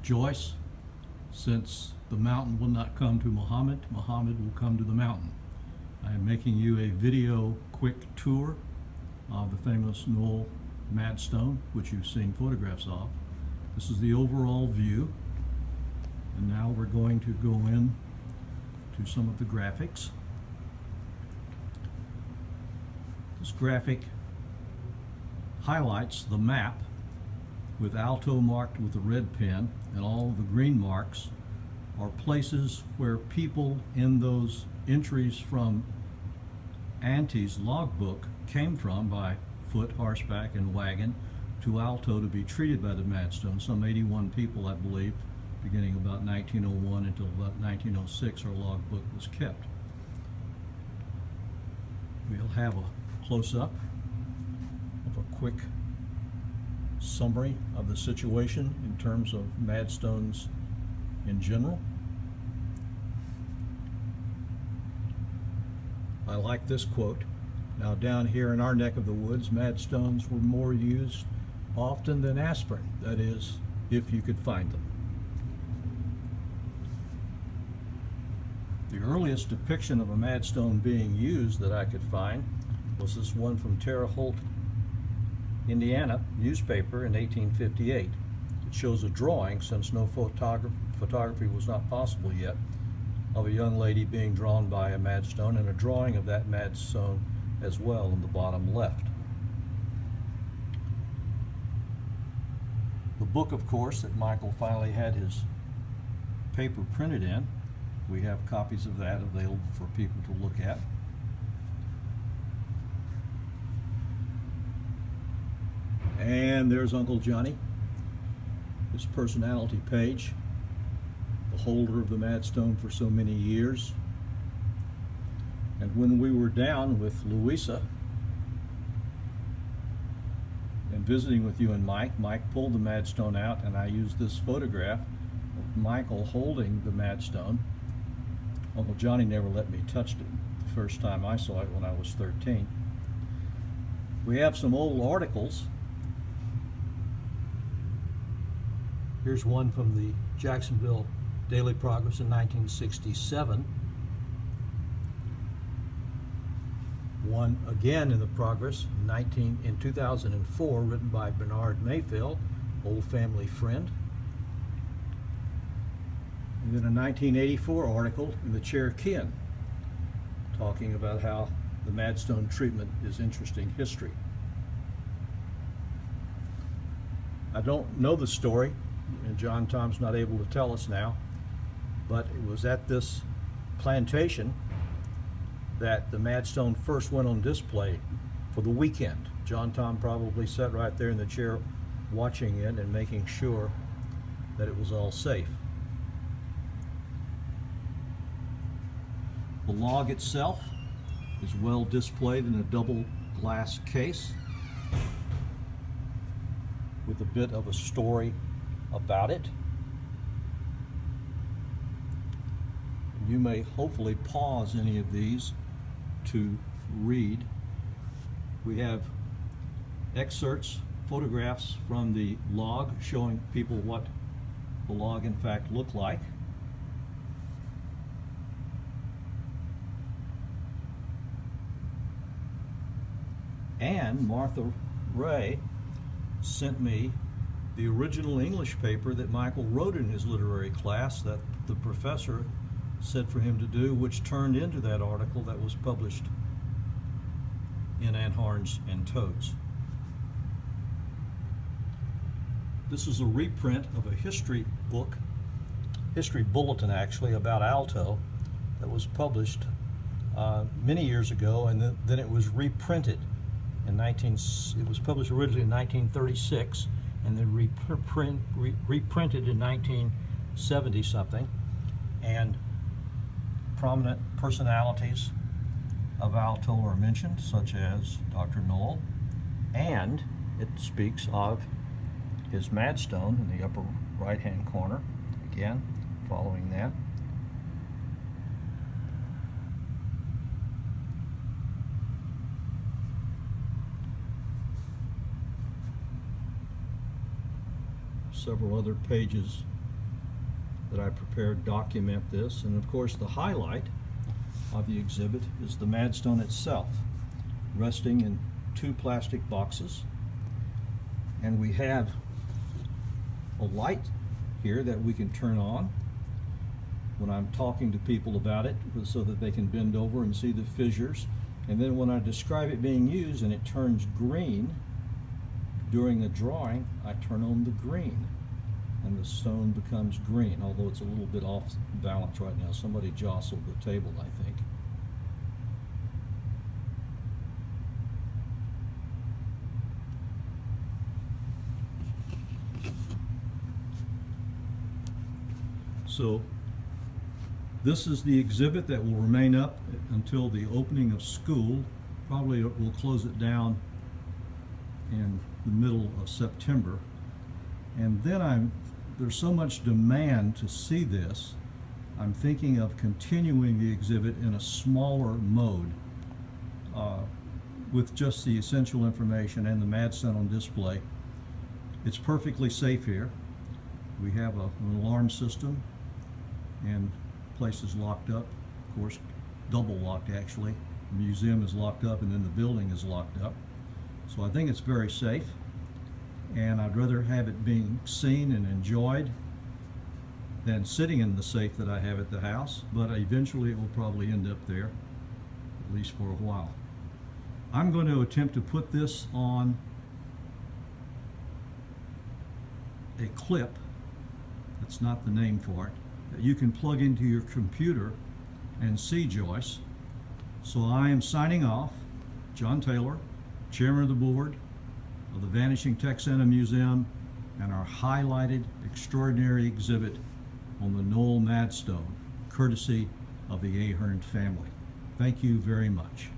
Joyce, since the mountain will not come to Muhammad, Muhammad will come to the mountain. I am making you a video quick tour of the famous Noell Madstone, which you've seen photographs of. This is the overall view, and now we're going to go in to some of the graphics. This graphic highlights the map with Alto marked with a red pen, and all the green marks are places where people in those entries from Auntie's logbook came from by foot, horseback, and wagon to Alto to be treated by the Madstone. Some 81 people, I believe, beginning about 1901 until about 1906 our logbook was kept. We'll have a close-up of a quick summary of the situation in terms of Madstones in general. I like this quote. Now, down here in our neck of the woods, Madstones were more used often than aspirin, that is, if you could find them. The earliest depiction of a Madstone being used that I could find was this one from Terre Haute, Indiana newspaper in 1858. It shows a drawing, since no photography was not possible yet, of a young lady being drawn by a Madstone, and a drawing of that Madstone as well in the bottom left. The book, of course, that Michael finally had his paper printed in, we have copies of that available for people to look at. And there's Uncle Johnny, his personality page, the holder of the Madstone for so many years. And when we were down with Louisa and visiting with you and Mike pulled the Madstone out, and I used this photograph of Michael holding the Madstone. Uncle Johnny never let me touch it the first time I saw it when I was 13. We have some old articles. Here's one from the Jacksonville Daily Progress in 1967. One again in the Progress in 2004, written by Bernard Mayfield, old family friend. And then a 1984 article in the Cherokean talking about how the Madstone treatment is interesting history. I don't know the story, and John Tom's not able to tell us now, but it was at this plantation that the Madstone first went on display for the weekend. John Tom probably sat right there in the chair watching it and making sure that it was all safe. The log itself is well displayed in a double glass case with a bit of a story about it. You may hopefully pause any of these to read. We have excerpts, photographs from the log showing people what the log in fact looked like. And Martha Ray sent me the original English paper that Michael wrote in his literary class that the professor said for him to do, which turned into that article that was published in Ahearn's and Toad's. This is a reprint of a history book, history bulletin actually, about Alto that was published many years ago, and then it was reprinted in it was published originally in 1936 and then reprinted in 1970 something, and prominent personalities of Alto are mentioned, such as Dr. Noell, and it speaks of his Madstone in the upper right hand corner, again following that. Several other pages that I prepared document this. And of course, the highlight of the exhibit is the Madstone itself, resting in 2 plastic boxes. And we have a light here that we can turn on when I'm talking to people about it, so that they can bend over and see the fissures. And then when I describe it being used and it turns green during the drawing, I turn on the green and the stone becomes green, although it's a little bit off balance right now. Somebody jostled the table, I think. So this is the exhibit that will remain up until the opening of school. Probably we'll close it down in the middle of September. And then there's so much demand to see this, I'm thinking of continuing the exhibit in a smaller mode with just the essential information and the Madstone on display. It's perfectly safe here. We have an alarm system, and place is locked up, of course, double locked actually. The museum is locked up and then the building is locked up. So I think it's very safe, and I'd rather have it being seen and enjoyed than sitting in the safe that I have at the house, but eventually it will probably end up there, at least for a while. I'm going to attempt to put this on a clip, that's not the name for it, that you can plug into your computer and see Joyce. So I am signing off. John Taylor, Chairman of the Board of the Vanishing Texana Museum, and our highlighted extraordinary exhibit on the Noell Madstone, courtesy of the Ahearn family. Thank you very much.